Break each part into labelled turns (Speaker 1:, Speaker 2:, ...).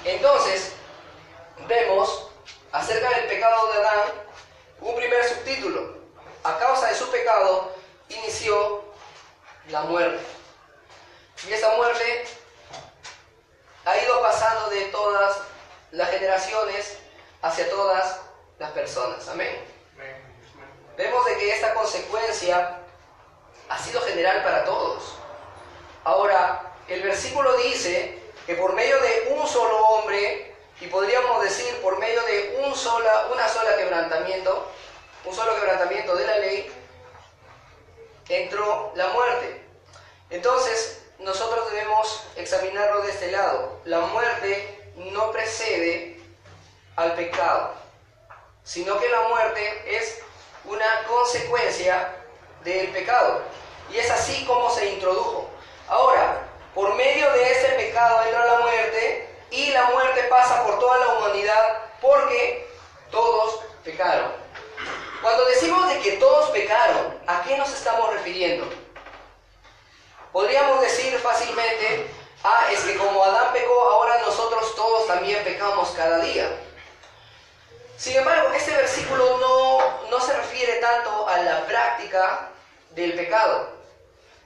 Speaker 1: Entonces, vemos acerca del pecado de Adán un primer subtítulo. A causa de su pecado inició la muerte. Y esa muerte ha ido pasando de todas las generaciones hacia todas las personas. Amén. Vemos de que esta consecuencia ha sido general para todos. Ahora, el versículo dice que por medio de un solo hombre, y podríamos decir por medio de un solo quebrantamiento de la ley, entró la muerte. Entonces, nosotros debemos examinarlo de este lado. La muerte no precede al pecado, sino que la muerte es una consecuencia del pecado. Y es así como se introdujo. Ahora, por medio de este pecado entra la muerte, y la muerte pasa por toda la humanidad porque todos pecaron. Cuando decimos de que todos pecaron, ¿a qué nos estamos refiriendo? Podríamos decir fácilmente, es que como Adán pecó, ahora nosotros todos también pecamos cada día. Sin embargo, este versículo no se refiere tanto a la práctica del pecado,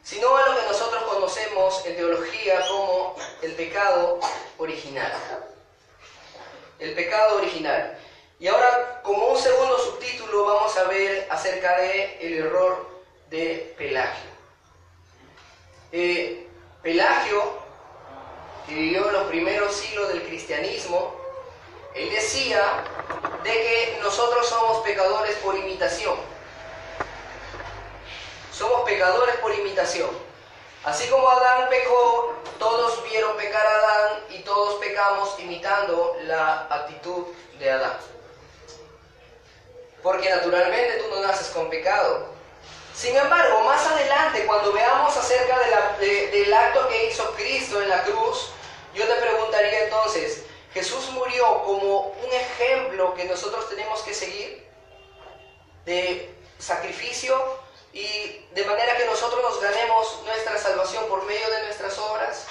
Speaker 1: sino a lo que nosotros conocemos en teología como el pecado original. El pecado original. Y ahora, como un segundo subtítulo, vamos a ver acerca del error de Pelagio. Pelagio, que vivió en los primeros siglos del cristianismo, él decía de que nosotros somos pecadores por imitación. Somos pecadores por imitación. Así como Adán pecó, todos vieron pecar a Adán y todos pecamos imitando la actitud de Adán. Porque naturalmente tú no naces con pecado. Sin embargo, más adelante, cuando veamos acerca del acto que hizo Cristo en la cruz, yo te preguntaría entonces, ¿Jesús murió como un ejemplo que nosotros tenemos que seguir de sacrificio y de manera que nosotros nos ganemos nuestra salvación por medio de nuestras obras?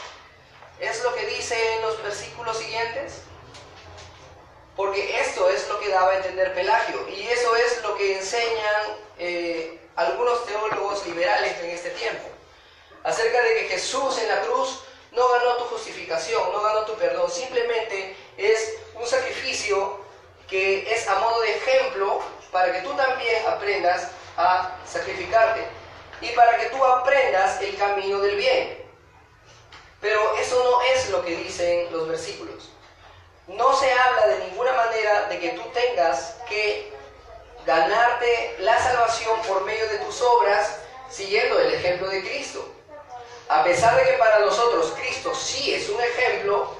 Speaker 1: ¿Es lo que dice en los versículos siguientes? Porque esto es lo que daba a entender Pelagio, y eso es lo que enseñan algunos teólogos liberales en este tiempo, acerca de que Jesús en la cruz no ganó tu justificación, no ganó tu perdón, simplemente es un sacrificio que es a modo de ejemplo para que tú también aprendas a sacrificarte y para que tú aprendas el camino del bien. Pero eso no es lo que dicen los versículos. No se habla de ninguna manera de que tú tengas que ganarte la salvación por medio de tus obras siguiendo el ejemplo de Cristo. A pesar de que para nosotros Cristo sí es un ejemplo,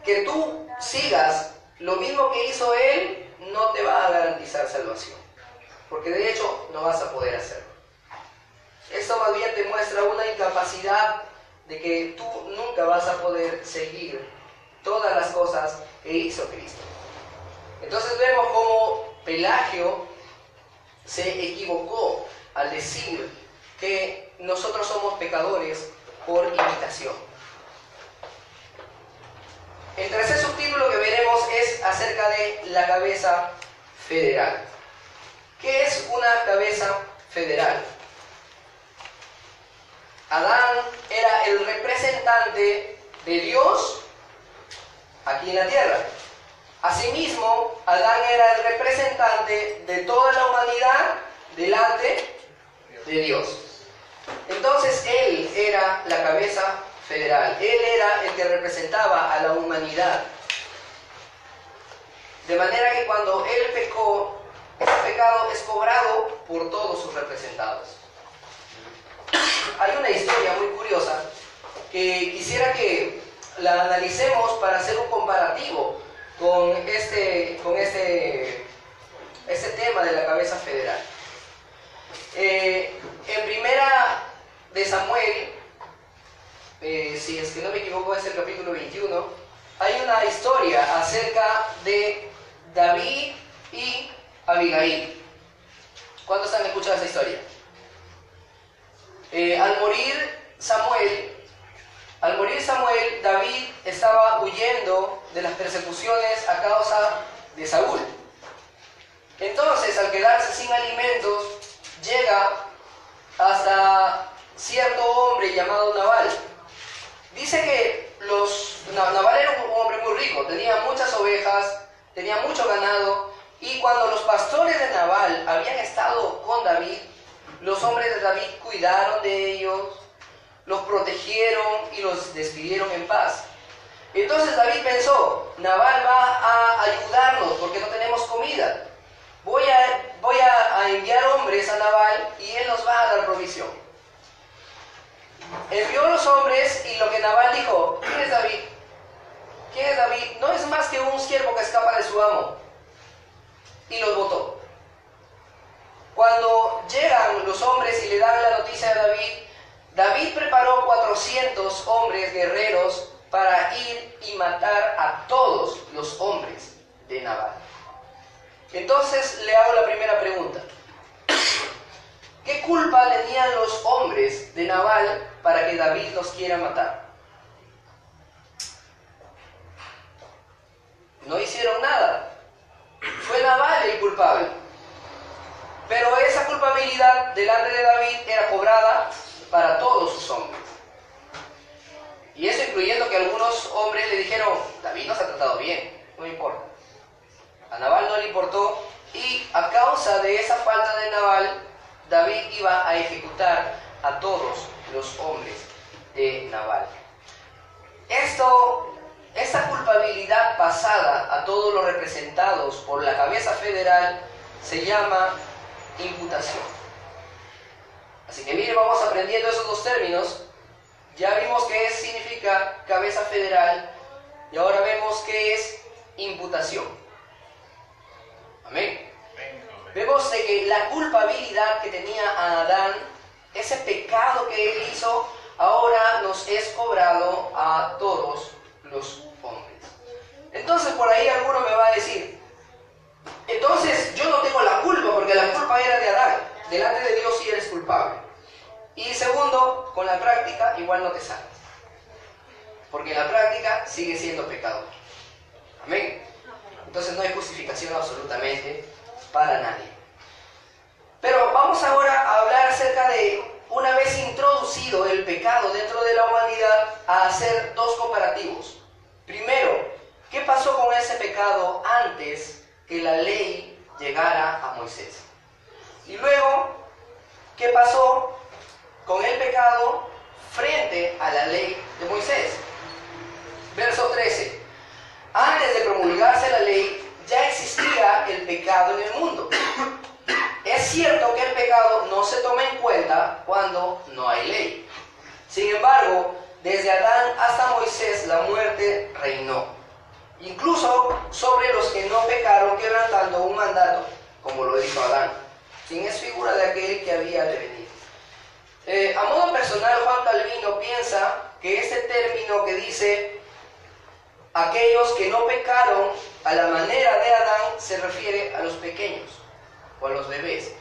Speaker 1: que tú sigas lo mismo que hizo Él no te va a garantizar salvación, porque de hecho no vas a poder hacerlo. Esto más bien te muestra una incapacidad de que tú nunca vas a poder seguir todas las cosas que hizo Cristo. Entonces vemos cómo Pelagio se equivocó al decir que nosotros somos pecadores por imitación. El tercer subtítulo que veremos es acerca de la cabeza federal. ¿Qué es una cabeza federal? Adán era el representante de Dios aquí en la tierra. Asimismo, Adán era el representante de toda la humanidad delante de Dios. Entonces él era la cabeza federal, él era el que representaba a la humanidad. De manera que cuando él pecó, ese pecado es cobrado por todos sus representados. Hay una historia muy curiosa que quisiera que la analicemos para hacer un comparativo con este tema de la cabeza federal. En primera de Samuel, si es que no me equivoco es el capítulo 21, hay una historia acerca de David y Abigail. ¿Cuántos han escuchado esa historia? Al morir Samuel, David estaba estaba huyendo de las persecuciones a causa de Saúl. Entonces, al quedarse sin alimentos, llega hasta cierto hombre llamado Nabal. Dice que Nabal era un hombre muy rico, tenía muchas ovejas, tenía mucho ganado, y cuando los pastores de Nabal habían estado con David, los hombres de David cuidaron de ellos, los protegieron y los despidieron en paz. Entonces David pensó, Nabal va a ayudarnos porque no tenemos comida. Voy a enviar hombres a Nabal y él nos va a dar provisión. Envió los hombres y lo que Nabal dijo, ¿quién es David? ¿Quién es David? No es más que un siervo que escapa de su amo. Y los botó. Cuando llegan los hombres y le dan la noticia a David, David preparó 400 hombres guerreros para ir y matar a todos los hombres de Nabal. Entonces le hago la primera pregunta. ¿Qué culpa tenían los hombres de Nabal para que David los quiera matar? No hicieron nada. Fue Nabal el culpable. Pero esa culpabilidad delante de David era cobrada para todos sus hombres. Y eso incluyendo que algunos hombres le dijeron, David nos ha tratado bien, no importa. A Nabal no le importó, y a causa de esa falta de Nabal, David iba a ejecutar a todos los hombres de Nabal. Esta culpabilidad pasada a todos los representados por la cabeza federal se llama imputación. Así que mire, vamos aprendiendo esos dos términos. Ya vimos qué significa cabeza federal y ahora vemos qué es imputación. Amén. Vemos de que la culpabilidad que tenía a Adán, ese pecado que él hizo, ahora nos es cobrado a todos los hombres. Entonces por ahí alguno me va a decir, entonces yo no tengo la culpa porque la culpa era de Adán. Delante de Dios sí eres culpable. Y segundo, con la práctica igual no te salvas. Porque la práctica sigue siendo pecador. Amén. Entonces no hay justificación absolutamente para nadie. Pero vamos ahora a hablar acerca de, una vez introducido el pecado dentro de la humanidad, a hacer dos comparativos. Primero, ¿qué pasó con ese pecado antes que la ley llegara a Moisés? Y luego, ¿qué pasó con el pecado frente a la ley de Moisés? Verso 13. Antes de promulgarse la ley, ya existía el pecado en el mundo. Es cierto que el pecado no se toma en cuenta cuando no hay ley. Sin embargo, desde Adán hasta Moisés la muerte reinó, incluso sobre los que no pecaron quebrantando un mandato, como lo hizo Adán, quien es figura de aquel que había de venir. A modo personal, Juan Calvino piensa que este término que dice aquellos que no pecaron a la manera de Adán se refiere a los pequeños o a los bebés.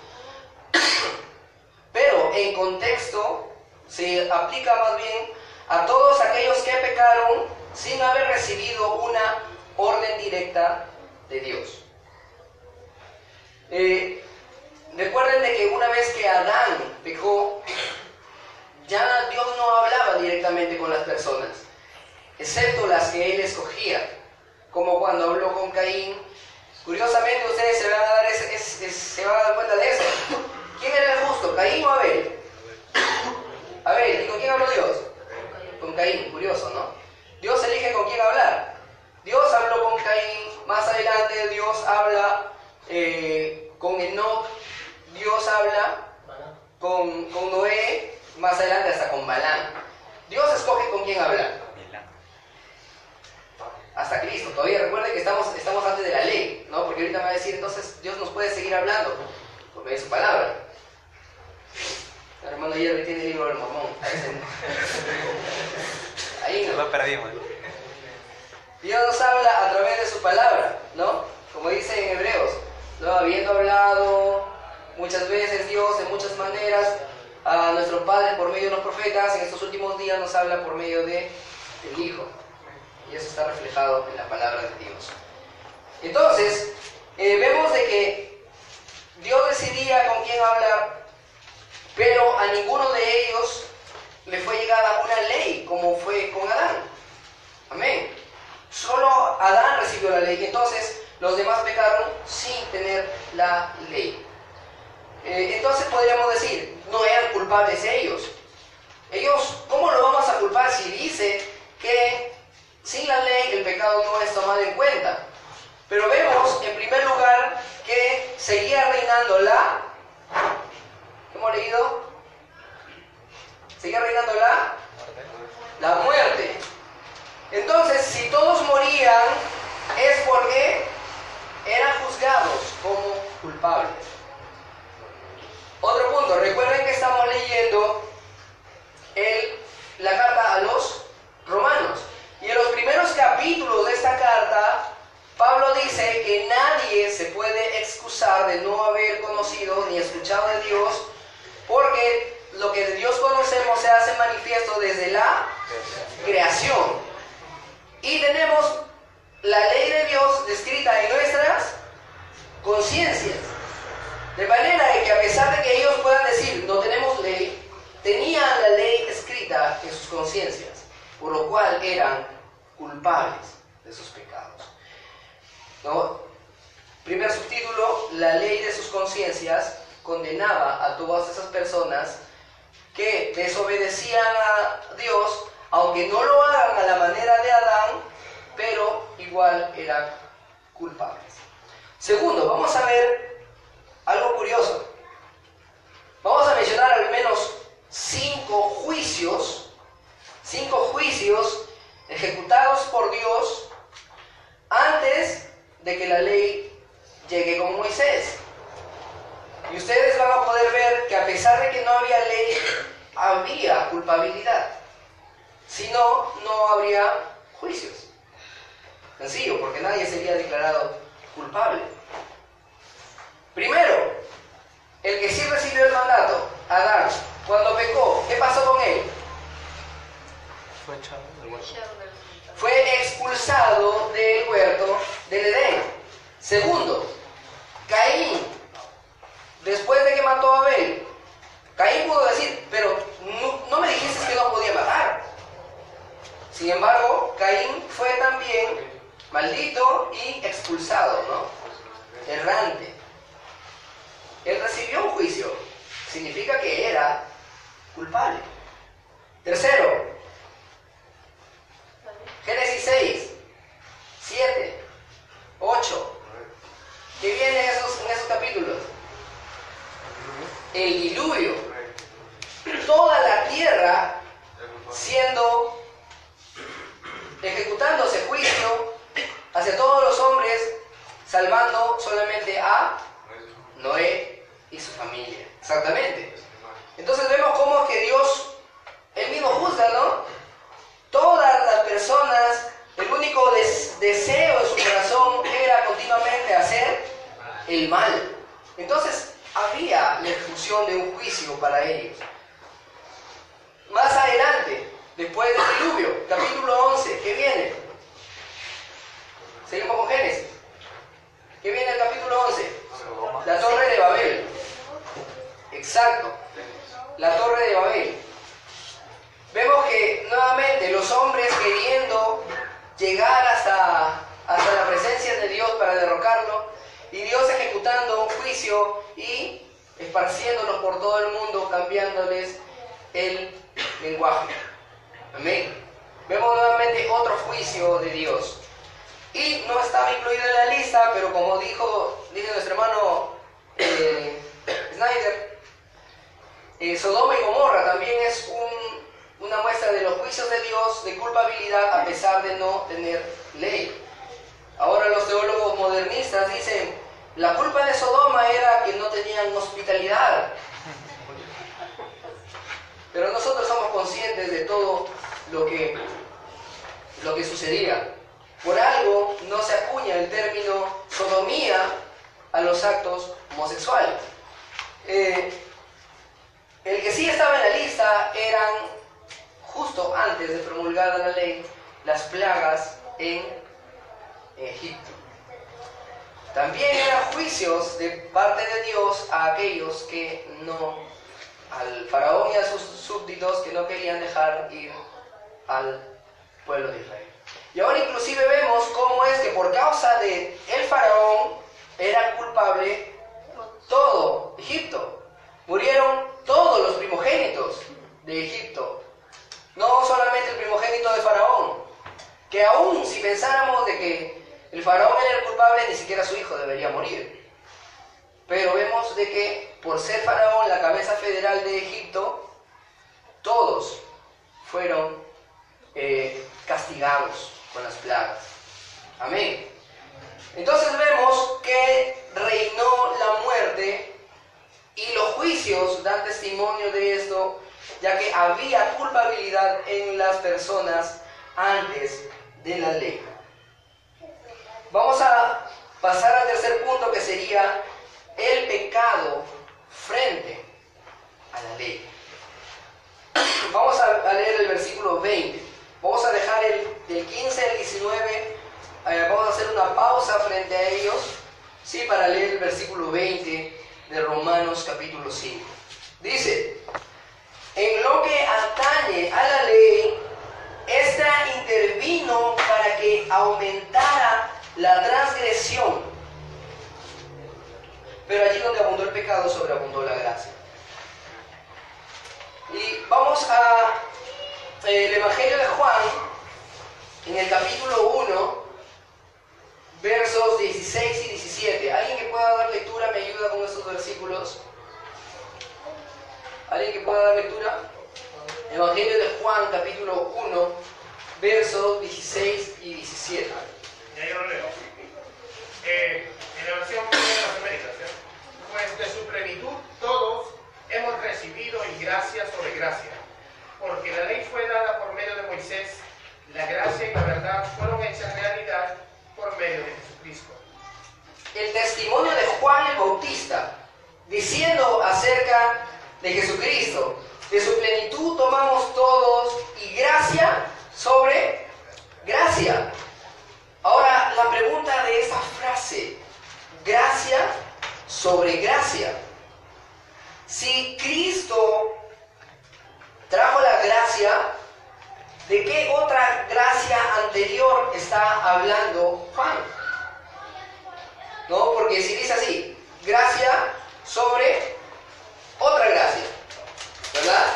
Speaker 1: Pero en contexto se aplica más bien a todos aquellos que pecaron sin haber recibido una orden directa de Dios. Recuerden de que una vez que Adán pecó, ya Dios no hablaba directamente con las personas, excepto las que él escogía, como cuando habló con Caín. Curiosamente ustedes se van a dar cuenta de eso. ¿Quién era el justo, Caín o Abel? Abel. ¿Y con quién habló Dios? Con Caín. Curioso, ¿no? Dios elige con quién hablar. Dios habló con Caín, más adelante Dios habla con Enoc, Dios habla con Noé, más adelante hasta con Balán. Dios escoge con quién hablar. Hasta Cristo. Todavía recuerden que estamos antes de la ley, ¿no? Porque ahorita me va a decir, entonces Dios nos puede seguir hablando por medio de su palabra. El hermano Jerry tiene el libro del Mormón. Ahí no.
Speaker 2: Lo perdimos.
Speaker 1: Dios nos habla a través de su palabra, ¿no? Como dice en Hebreos, ¿no? Habiendo hablado muchas veces Dios de muchas maneras a nuestro Padre por medio de los profetas, en estos últimos días nos habla por medio del Hijo. Y eso está reflejado en la palabra de Dios. Entonces, vemos de que Dios decidía con quién hablar, pero a ninguno de ellos le fue llegada una ley como fue con Adán. Amén. Solo Adán recibió la ley, entonces los demás pecaron sin tener la ley. Entonces podríamos decir, no eran culpables ellos. Ellos, ¿cómo lo vamos a culpar si dice que sin la ley el pecado no es tomado en cuenta? Pero vemos, en primer lugar, que seguía reinando ¿qué hemos leído? Seguía reinando la muerte. Entonces, si todos morían, es porque eran juzgados como culpables. Otro punto, recuerden que estamos leyendo la carta a los romanos. Y en los primeros capítulos de esta carta, Pablo dice que nadie se puede excusar de no haber conocido ni escuchado de Dios, porque lo que de Dios conocemos se hace manifiesto desde la creación. Y tenemos la ley de Dios descrita en nuestras conciencias. De manera que a pesar de que ellos puedan decir, no tenemos ley, tenían la ley escrita en sus conciencias, por lo cual eran culpables de sus pecados. ¿No? Primer subtítulo, la ley de sus conciencias condenaba a todas esas personas que desobedecían a Dios, aunque no lo hagan a la manera de Adán, pero igual eran culpables. Segundo, vamos a ver algo curioso. Vamos a mencionar al menos 5 juicios ejecutados por Dios antes de que la ley llegue con Moisés. Y ustedes van a poder ver que a pesar de que no había ley, había culpabilidad. Si no, no habría juicios. Sencillo, porque nadie sería declarado culpable. Primero, el que sí recibió el mandato, Adán, cuando pecó, ¿qué pasó con él?
Speaker 2: Fue echado del huerto.
Speaker 1: Fue expulsado del huerto del Edén. Segundo, Caín, después de que mató a Abel, Caín pudo decir, pero no me dijiste que no podía matar. Sin embargo, Caín fue también maldito y expulsado, ¿no? Errante. Él recibió un juicio. Significa que era culpable. Tercero, Génesis 6, 7, 8. ¿Qué viene en esos capítulos? El diluvio. Toda la tierra ejecutándose juicio hacia todos los hombres, salvando solamente a Noé y su familia. Exactamente. Entonces vemos cómo que Dios, Él mismo juzga, ¿no? Todas las personas, el único deseo de su corazón era continuamente hacer el mal. Entonces había la ejecución de un juicio para ellos. Más adelante, después del diluvio, capítulo 11, ¿qué viene? Seguimos con Génesis. ¿Qué viene el capítulo 11? La Torre de Babel. Exacto. La Torre de Babel. Vemos que nuevamente los hombres queriendo llegar hasta la presencia de Dios para derrocarlo, y Dios ejecutando un juicio y esparciéndolos por todo el mundo, cambiándoles el lenguaje. Amén. Vemos nuevamente otro juicio de Dios. Y no estaba incluido en la lista, pero como dice nuestro hermano Snyder, Sodoma y Gomorra también es una muestra de los juicios de Dios de culpabilidad a pesar de no tener ley. Ahora los teólogos modernistas dicen, la culpa de Sodoma era que no tenían hospitalidad. Pero nosotros somos conscientes de todo lo que sucedía. Por algo no se acuña el término sodomía a los actos homosexuales. El que sí estaba en la lista eran, justo antes de promulgada la ley, las plagas en Egipto. También eran juicios de parte de Dios a aquellos que no, al faraón y a sus súbditos que no querían dejar ir al pueblo de Israel. Y ahora inclusive vemos cómo es que por causa de el faraón era culpable todo Egipto. Murieron todos los primogénitos de Egipto. No solamente el primogénito de faraón, que aún si pensáramos de que el faraón era el culpable, ni siquiera su hijo debería morir. Pero vemos de que por ser faraón la cabeza federal de Egipto, todos fueron castigados con las plagas. Amén. Entonces vemos que reinó la muerte y los juicios dan testimonio de esto, ya que había culpabilidad en las personas antes de la ley. Vamos a pasar al tercer punto, que sería el pecado frente a la ley. Vamos a leer el versículo 20. Vamos a dejar del 15 al 19. Vamos a hacer una pausa frente a ellos, sí, para leer el versículo 20 de Romanos capítulo 5. Dice: en lo que atañe a la ley, esta intervino para que aumentara la transgresión. Pero allí donde abundó el pecado, sobreabundó la gracia. Y vamos a el Evangelio de Juan, en el capítulo 1, versos 16 y 17. ¿Alguien que pueda dar lectura me ayuda con estos versículos? ¿Alguien que pueda dar lectura? Evangelio de Juan, capítulo 1, versos 16 y 17.
Speaker 3: Ya yo lo leo. En la versión de las Américas, pues de su plenitud todos hemos recibido y gracia sobre gracia, porque la ley fue dada por medio de Moisés, la gracia y la verdad fueron hechas realidad por medio de Jesucristo.
Speaker 1: El testimonio de Juan el Bautista, diciendo acerca de Jesucristo: de su plenitud tomamos todos y gracia sobre gracia. Ahora, la pregunta de esta frase, gracia sobre gracia. Si Cristo trajo la gracia, ¿de qué otra gracia anterior está hablando Juan? ¿No? Porque si dice así, gracia sobre otra gracia, ¿verdad?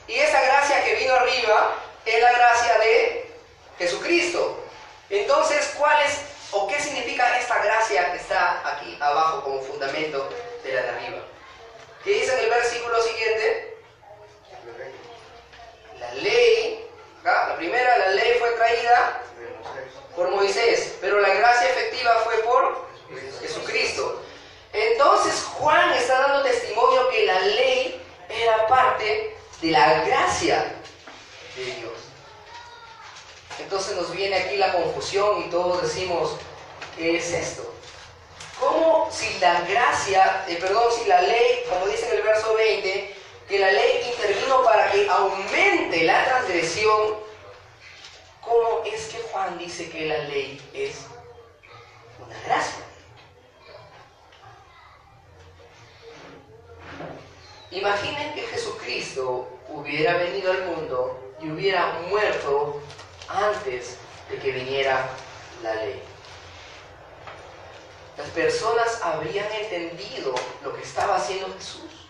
Speaker 1: Y esa gracia que vino arriba es la gracia de Jesucristo. Entonces, ¿cuál es o qué significa esta gracia que está aquí abajo como fundamento de la de arriba? ¿Qué dice en el versículo siguiente? La ley, acá, la primera, la ley fue traída por Moisés, pero la gracia efectiva fue por Jesucristo. Entonces Juan está dando testimonio que la ley era parte de la gracia de Dios. Entonces nos viene aquí la confusión y todos decimos, ¿qué es esto? ¿Cómo si la gracia, si la ley, como dice en el verso 20, que la ley intervino para que aumente la transgresión, cómo es que Juan dice que la ley es una gracia? Imaginen que Jesucristo hubiera venido al mundo y hubiera muerto antes de que viniera la ley. Las personas habrían entendido lo que estaba haciendo Jesús.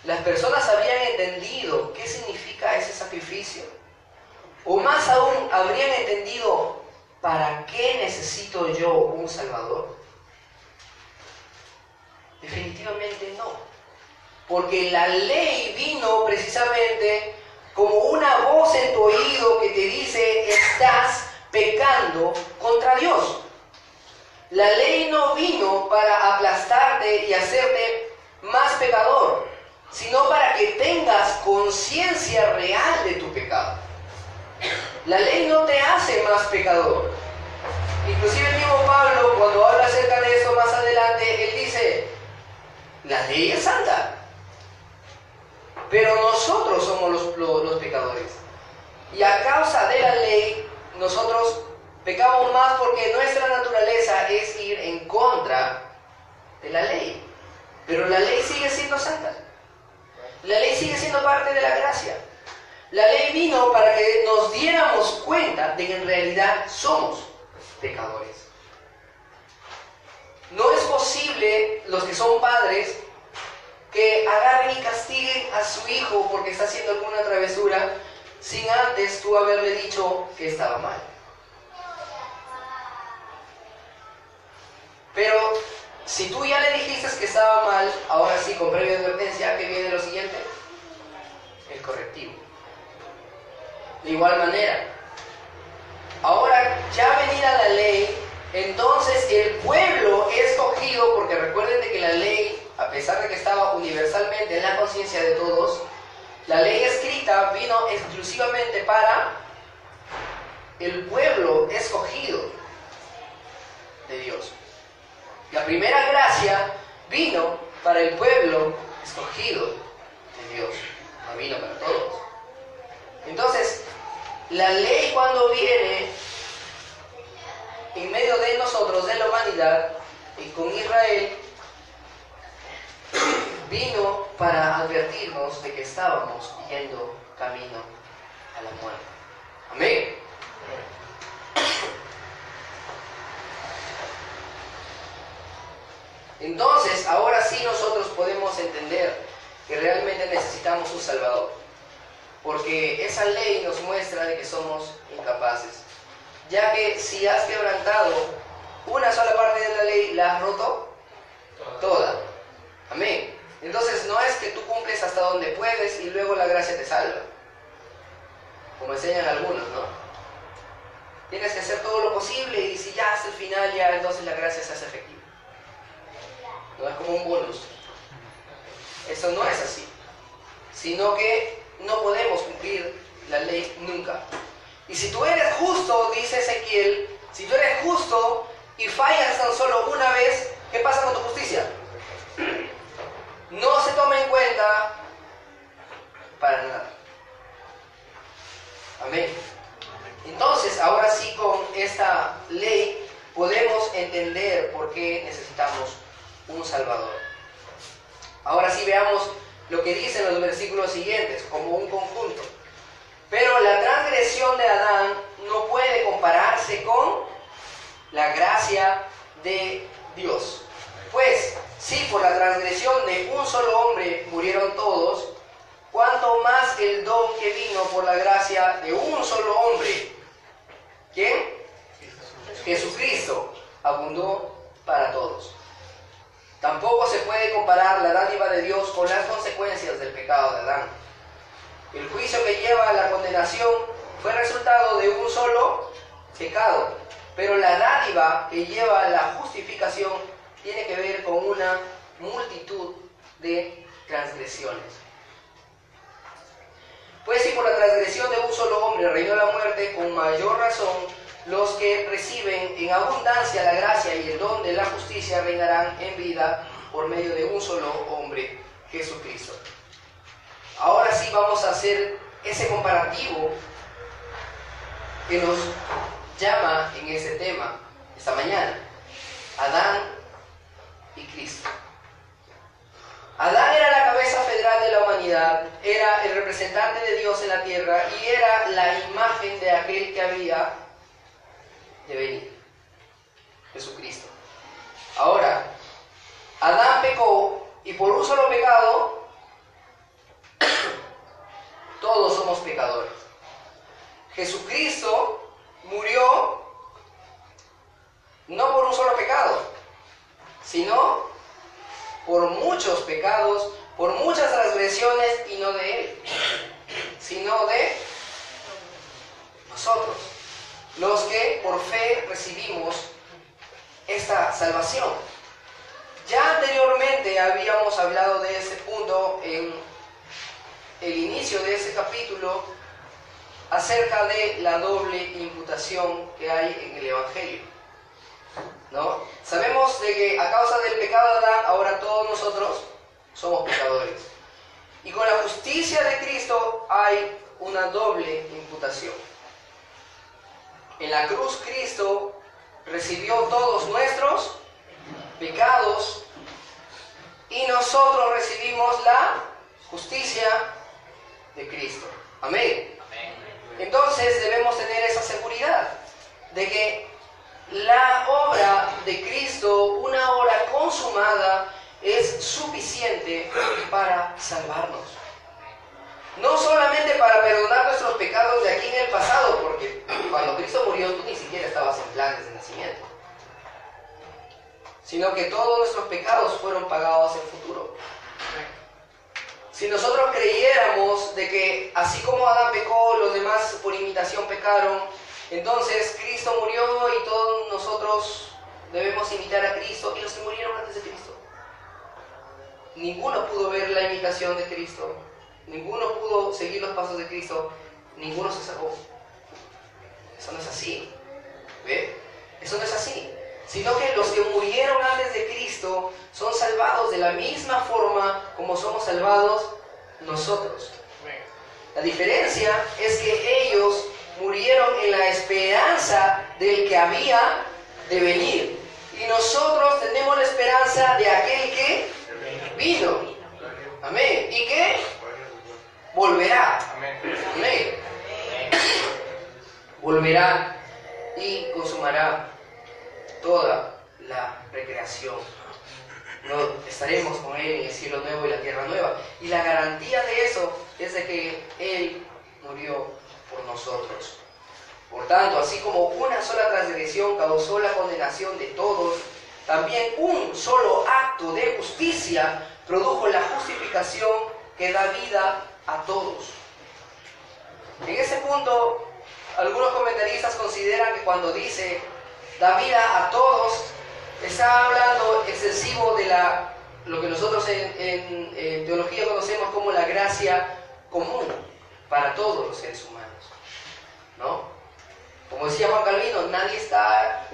Speaker 1: Las personas habrían entendido qué significa ese sacrificio. O más aún, habrían entendido para qué necesito yo un Salvador. Definitivamente no. Porque la ley vino precisamente como una voz en tu oído que te dice: estás pecando contra Dios. La ley no vino para aplastarte y hacerte más pecador, sino para que tengas conciencia real de tu pecado. La ley no te hace más pecador. Inclusive el mismo Pablo, cuando habla acerca de esto más adelante, él dice: la ley es santa, pero nosotros somos los pecadores. Y a causa de la ley, nosotros pecamos más porque nuestra naturaleza es ir en contra de la ley. Pero la ley sigue siendo santa. La ley sigue siendo parte de la gracia. La ley vino para que nos diéramos cuenta de que en realidad somos pecadores. No es posible, los que son padres, que agarren y castiguen a su hijo porque está haciendo alguna travesura sin antes tú haberle dicho que estaba mal. Pero si tú ya le dijiste que estaba mal, ahora sí, con previa advertencia, ¿qué viene lo siguiente? El correctivo. De igual manera, ahora ya venida la ley, entonces el pueblo escogido, porque recuerden de que la ley, a pesar de que estaba universalmente en la conciencia de todos, la ley escrita vino exclusivamente para el pueblo escogido de Dios. La primera gracia vino para el pueblo escogido de Dios, no vino para todos. Entonces, la ley cuando viene en medio de nosotros, de la humanidad, y con Israel, vino para advertirnos de que estábamos yendo camino a la muerte. Amén. Entonces, ahora sí nosotros podemos entender que realmente necesitamos un Salvador. Porque esa ley nos muestra de que somos incapaces. Ya que si has quebrantado una sola parte de la ley, la has roto toda. Amén. Entonces no es que tú cumples hasta donde puedes y luego la gracia te salva. Como enseñan algunos, ¿no? Tienes que hacer todo lo posible y si ya hasta el final, ya entonces la gracia se hace efectiva. No es como un bonus. Eso no es así. Sino que no podemos cumplir la ley nunca. Y si tú eres justo, dice Ezequiel, si tú eres justo y fallas tan solo una vez, ¿qué pasa con tu justicia? No se toma en cuenta para nada. Amén. Entonces, ahora sí, con esta ley podemos entender por qué necesitamos un Salvador. Ahora sí veamos lo que dicen los versículos siguientes, como un conjunto. Pero la transgresión de Adán no puede compararse con la gracia de Dios. Pues, si por la transgresión de un solo hombre murieron todos, cuánto más el don que vino por la gracia de un solo hombre. ¿Quién? Jesucristo, abundó para todos. Tampoco se puede comparar la dádiva de Dios con las consecuencias del pecado de Adán. El juicio que lleva a la condenación fue resultado de un solo pecado, pero la dádiva que lleva a la justificación tiene que ver con una multitud de transgresiones. Pues si por la transgresión de un solo hombre reinó la muerte, con mayor razón los que reciben en abundancia la gracia y el don de la justicia reinarán en vida por medio de un solo hombre, Jesucristo. Ahora sí vamos a hacer ese comparativo que nos llama en ese tema esta mañana. Adán y Cristo. Adán era la cabeza federal de la humanidad, era el representante de Dios en la tierra y era la imagen de aquel que había de venir, Jesucristo. Ahora, Adán pecó y por un solo pecado todos somos pecadores. Jesucristo murió no por un solo pecado, sino por muchos pecados, por muchas transgresiones, y no de Él, sino de nosotros, los que por fe recibimos esta salvación. Ya anteriormente habíamos hablado de este punto en el inicio de este capítulo acerca de la doble imputación que hay en el Evangelio, ¿no? Sabemos de que a causa del pecado de Adán, ahora todos nosotros somos pecadores. Y con la justicia de Cristo hay una doble imputación. En la cruz Cristo recibió todos nuestros pecados y nosotros recibimos la justicia de Cristo. Amén. Entonces debemos tener esa seguridad de que la obra de Cristo, una obra consumada, es suficiente para salvarnos. No solamente para perdonar nuestros pecados de aquí en el pasado, porque cuando Cristo murió tú ni siquiera estabas en planes de nacimiento, sino que todos nuestros pecados fueron pagados en futuro. Si nosotros creyéramos de que así como Adán pecó, los demás por imitación pecaron, entonces Cristo murió y todos nosotros debemos imitar a Cristo y los que murieron antes de Cristo. Ninguno pudo ver la imitación de Cristo, ninguno pudo seguir los pasos de Cristo, ninguno se salvó. Eso no es así. ¿Ve? Eso no es así. Sino que los que murieron antes de Cristo son salvados de la misma forma como somos salvados nosotros. La diferencia es que ellos murieron en la esperanza del que había de venir. Y nosotros tenemos la esperanza de aquel que vino. Amén. ¿Y qué? Volverá. Amén. Volverá y consumará toda la recreación. No, estaremos con Él en el cielo nuevo y la tierra nueva. Y la garantía de eso es de que Él murió por nosotros. Por tanto, así como una sola transgresión causó la condenación de todos, también un solo acto de justicia produjo la justificación que da vida a todos. En ese punto, algunos comentaristas consideran que cuando dice da vida a todos, está hablando excesivo de lo que nosotros en teología conocemos como la gracia común para todos los seres humanos, ¿no? Como decía Juan Calvino, nadie está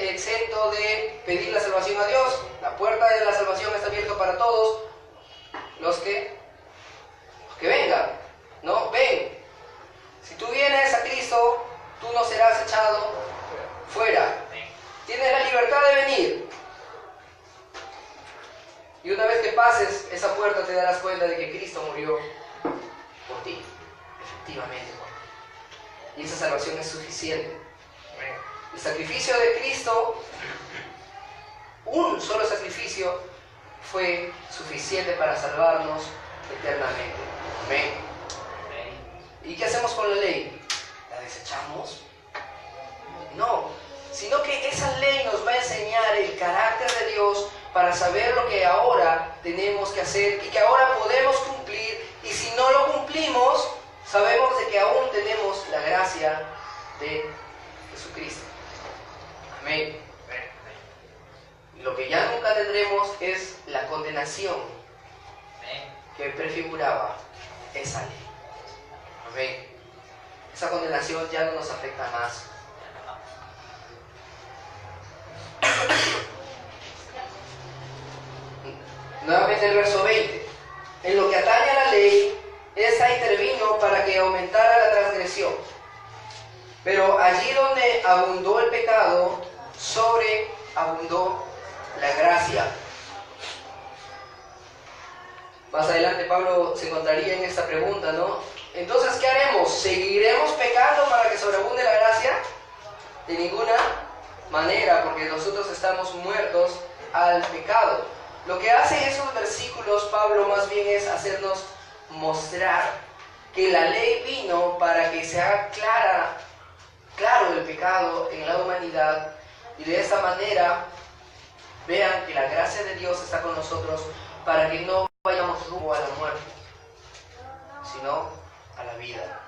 Speaker 1: exento de pedir la salvación a Dios. La puerta de la salvación está abierta para todos los que vengan, ¿no? Ven. Si tú vienes a Cristo, tú no serás echado fuera. Tienes la libertad de venir. Y una vez que pases esa puerta te darás cuenta de que Cristo murió por ti, efectivamente. Y esa salvación es suficiente. El sacrificio de Cristo, un solo sacrificio, fue suficiente para salvarnos eternamente. Amén. ¿Y qué hacemos con la ley? ¿La desechamos? No, sino que esa ley nos va a enseñar el carácter de Dios para saber lo que ahora tenemos que hacer y que ahora podemos cumplir, y si no lo cumplimos, sabemos de que aún tenemos la gracia de Jesucristo. Amén. Y lo que ya nunca tendremos es la condenación que prefiguraba esa ley. Amén. Esa condenación ya no nos afecta más. Nuevamente el verso 20. En lo que atañe a la ley, esta intervino para que aumentara la transgresión. Pero allí donde abundó el pecado, sobreabundó la gracia. Más adelante Pablo se encontraría en esta pregunta, ¿no? Entonces, ¿qué haremos? ¿Seguiremos pecando para que sobreabunde la gracia? De ninguna manera, porque nosotros estamos muertos al pecado. Lo que hace esos versículos Pablo más bien es hacernos mostrar que la ley vino para que se haga claro el pecado en la humanidad, y de esta manera vean que la gracia de Dios está con nosotros para que no vayamos rumbo a la muerte, sino a la vida.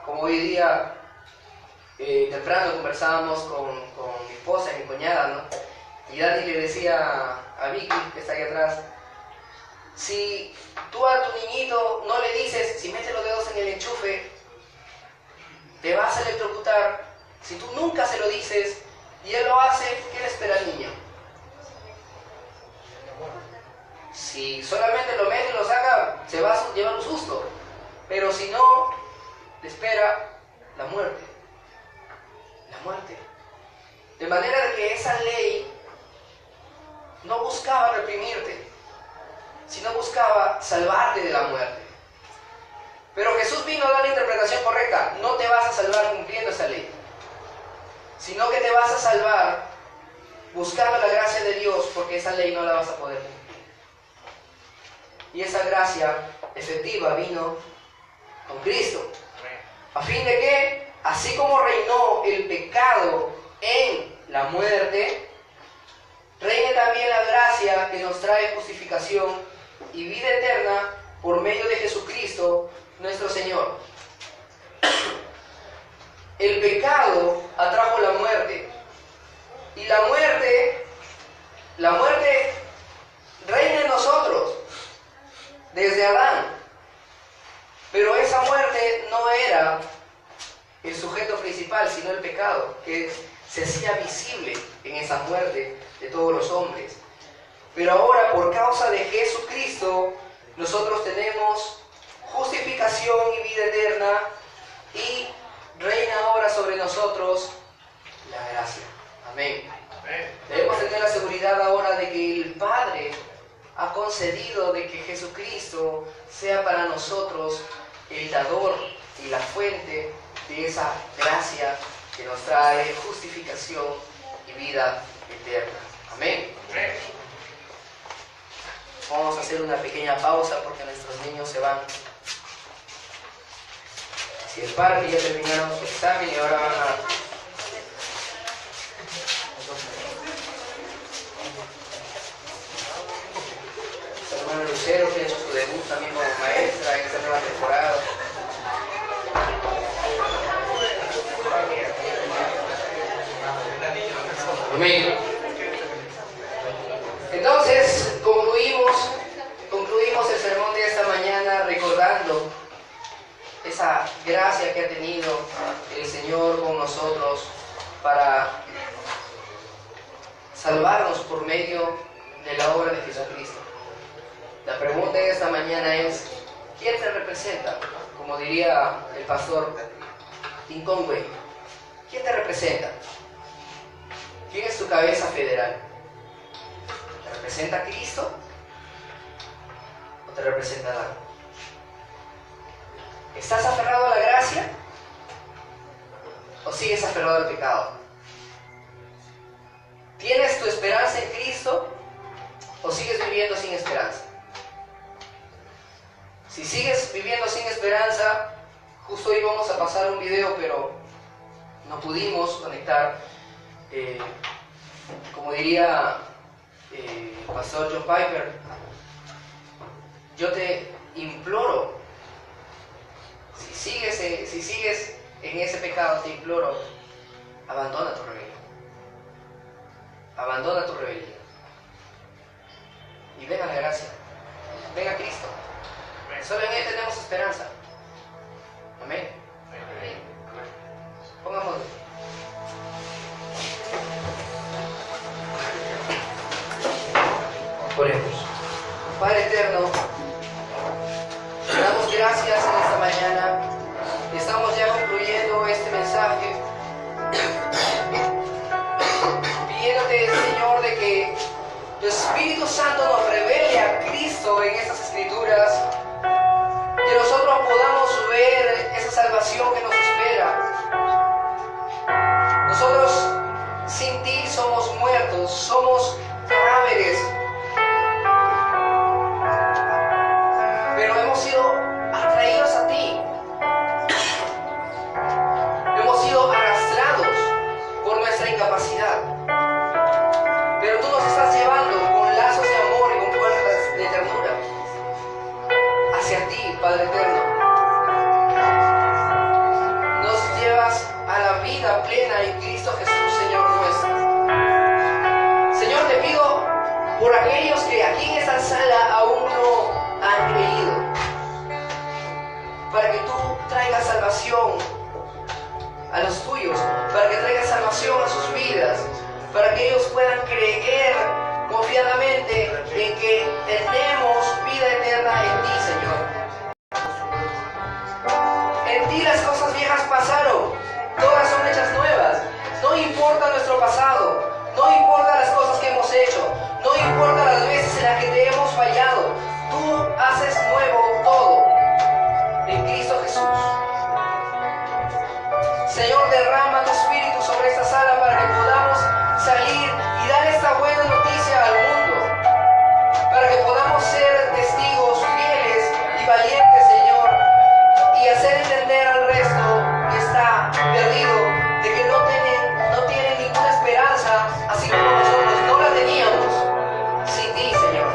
Speaker 1: Como hoy día temprano conversábamos con mi esposa y mi cuñada, ¿no? Y Dani le decía a Vicky, que está ahí atrás, si tú a tu niñito no le dices, si metes los dedos en el enchufe, te vas a electrocutar. Si tú nunca se lo dices y él lo hace, ¿qué le espera al niño? Si solamente lo mete y lo saca, se va a llevar un susto. Pero si no, te espera la muerte. La muerte. De manera de que esa ley no buscaba reprimirte, sino buscaba salvarte de la muerte. Pero Jesús vino a dar la interpretación correcta. No te vas a salvar cumpliendo esa ley, sino que te vas a salvar buscando la gracia de Dios, porque esa ley no la vas a poder cumplir. Y esa gracia efectiva vino con Cristo. ¿A fin de que, así como reinó el pecado en la muerte, reine también la gracia que nos trae justificación y vida eterna por medio de Jesucristo nuestro Señor? El pecado atrajo la muerte, y la muerte reina en nosotros desde Adán. Pero esa muerte no era el sujeto principal, sino el pecado, que se hacía visible en esa muerte de todos los hombres. Pero ahora, por causa de Jesucristo, nosotros tenemos justificación y vida eterna, y reina ahora sobre nosotros la gracia. Amén. Debemos tener la seguridad ahora de que el Padre ha concedido de que Jesucristo sea para nosotros el dador y la fuente de esa gracia que nos trae justificación y vida eterna. Amén. Vamos a hacer una pequeña pausa porque nuestros niños se van hacia el parque. Ya terminaron su examen y ahora van a... Su hermano Lucero, que ha hecho su debut también como maestra en esta nueva temporada. Amén. Entonces, concluimos el sermón de esta mañana recordando esa gracia que ha tenido el Señor con nosotros para salvarnos por medio de la obra de Jesucristo. La pregunta de esta mañana es: ¿quién te representa? Como diría el pastor Tim Conway, ¿quién te representa? ¿Quién es tu cabeza federal? ¿Te representa Cristo o te representa Adán? ¿Estás aferrado a la gracia o sigues aferrado al pecado? ¿Tienes tu esperanza en Cristo o sigues viviendo sin esperanza? Si sigues viviendo sin esperanza, justo hoy vamos a pasar un video, pero no pudimos conectar. Como diría el pastor John Piper, yo te imploro, si sigues en ese pecado, te imploro, abandona tu rebelión. Abandona tu rebelión. Y ven a la gracia. Ven a Cristo. Solo en Él tenemos esperanza. Amén. Pongámoslo. Oremos. Padre eterno, te damos gracias en esta mañana. Estamos ya concluyendo este mensaje, pidiéndote, Señor, de que tu Espíritu Santo nos revele a Cristo en estas Escrituras, que nosotros podamos ver esa salvación que nos espera. Nosotros sin ti somos muertos, somos cadáveres, pero hemos sido atraídos a ti. Hemos sido arrastrados por nuestra incapacidad, pero tú nos estás llevando con lazos de amor y con puertas de ternura hacia ti, Padre eterno. Nos llevas a la vida plena en Cristo Jesús, Señor nuestro. Señor, te pido por aquellos que aquí en esta sala aún no han creído, para que tú traigas salvación a los tuyos, para que traigas salvación a sus vidas, para que ellos puedan creer confiadamente en que tenemos vida eterna en ti, Señor. pasaron, todas son hechas nuevas. No importa nuestro pasado, no importa las cosas que hemos hecho, no importa las veces en las que te hemos fallado, tú haces nuevo todo en Cristo Jesús. Señor, derrama tu Espíritu sobre esta sala para que podamos salir y dar esta buena noticia al mundo, para que podamos ser testigos fieles y valientes, Señor, y hacer entender al resto que está perdido, de que no tienen ninguna esperanza, así como nosotros no la teníamos sin ti, Señor.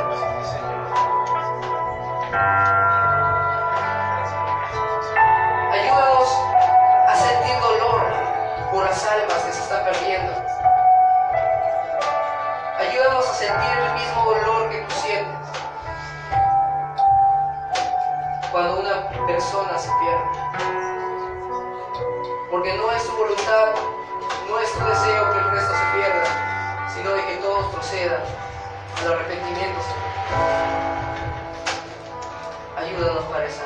Speaker 1: Ayúdanos a sentir dolor por las almas que se están perdiendo. Ayúdanos a sentir el mismo dolor que tú sientes cuando una persona se pierde. Porque no es tu voluntad, no es tu deseo que el resto se pierda, sino de que todos procedan al arrepentimiento, Señor. Ayúdanos para esa.